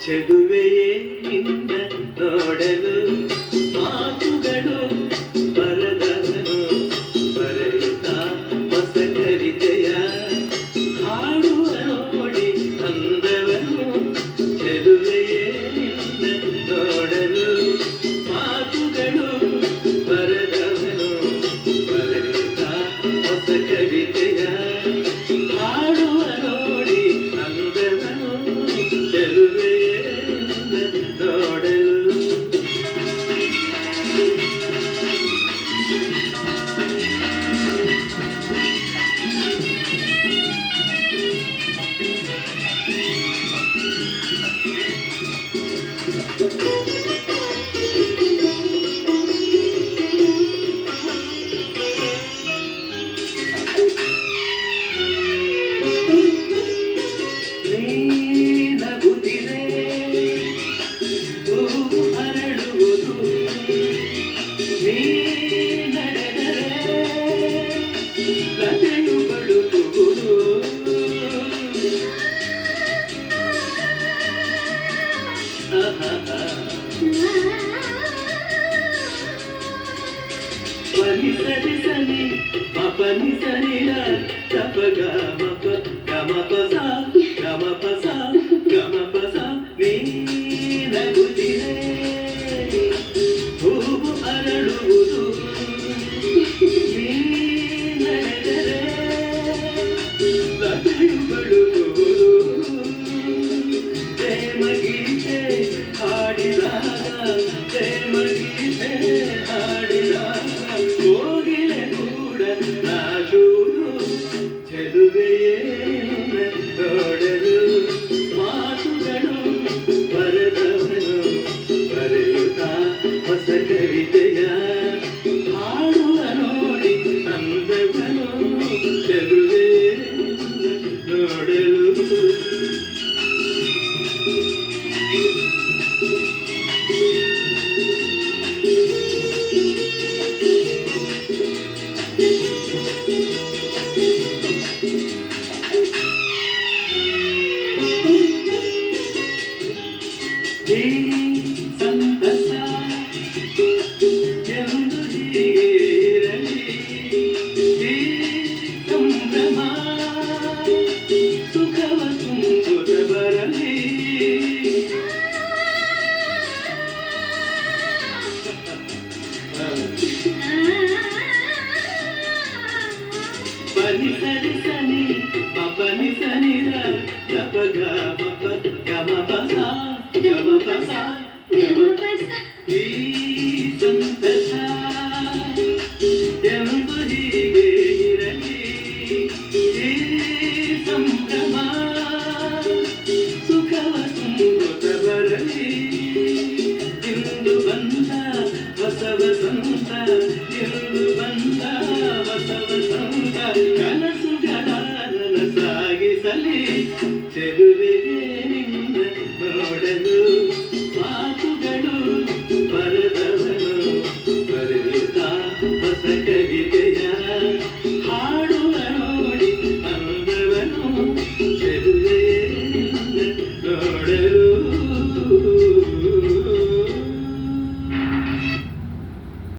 ಚೆಲುವೆಯೇ ನಿನ್ನ ನೋಡಲು ಮಾತುಗಳು ಬರದವನು ಬರೆಯುತ್ತಾ ಹೊಸ ಕವಿತೆಯ ಹಾಡುವ ನೋಡಿ ಅಂದವನು. ಚೆಲುವೆಯೇ ನಿನ್ನ ನೋಡಲು ಮಾತುಗಳು ಬರದವನು ಬರೆಯುತ್ತಾ ಹೊಸ ಕವಿತೆಯ ಹಾಡುವ ನೋಡಿ ಅಂದವನು. ಚೆಲುವೆ పని సరి సని పని సని తప గమ గమ పస గమ పస గమ పస నీ నగుదిరే ಹೂವು ಅರಳುವುದು ನೀ ನಡೆದರೆ ಲತೆಯು ಬಳುವುದು. ಪ್ರೇಮಗೀತೆ ಹಾಡಿದಾಗ ಪ್ರೇಮಗೀತೆ ಹಾಡಿದಾಗ ಕೋಗಿಲೆ ಕೂಡ ನಾಚುವುದು. ಚೆಲುವೆಯೇ ನೋಡಲು ಮಾತುಗಳು ಬರೆದವನು ಬರೆಯುತ್ತಾ ಹೊಸ ಕವಿತೆಯ ಹಾಡುವ ನೋಡಿ ಅಂದವನು. ಚೆಲುವೆ ನೋಡಲು ಸಂತಸ ಎಂದು ಹೀರಲಿ ಈ ಸಂಭ್ರಮ ಸುಖವ ತುಂಬುತ್ತ ಬರಲಿ. ಪನಿ ಸರಿ ಸನಿ ಪನಿ ಸನಿ ರ ಗಮ ಗಮ ಪಸ ಗಮ ಪಸ ಗಮ